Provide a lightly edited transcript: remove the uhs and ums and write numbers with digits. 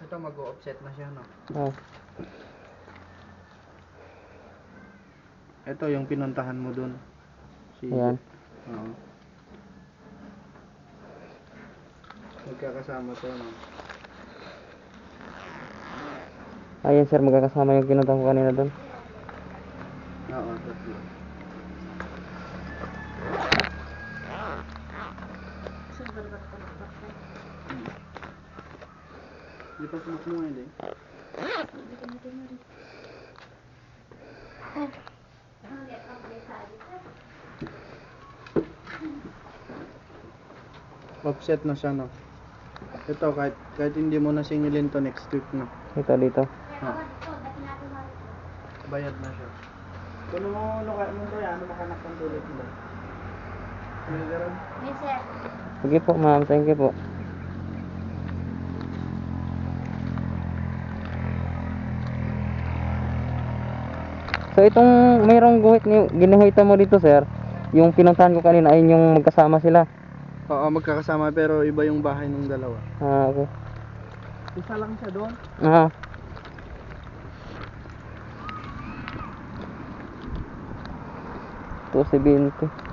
Ito mag-o-offset na siya, no? Oh. Ito yung pinuntahan mo dun. Ayan. Oo. Magkakasama to, no? Ayan sir, magkakasama yung kinunta ko kanina doon. Oo, tatlo. Di pa sumakmo ngayon eh. Offset na siya, no? Ito, kahit hindi mo na singilin to next week, no? Ito dito. Bayad na siya. Kung ano makanak ng tulad nila. Yes, sir. Sige po ma'am, thank you po. So itong mayroong ginuhitan mo dito sir, yung pinuntahan ko kanina ay yung magkasama sila. Oo, magkakasama pero iba yung bahay ng dalawa. Ah, okay. Isa lang siya doon. Ah. Ito si 20.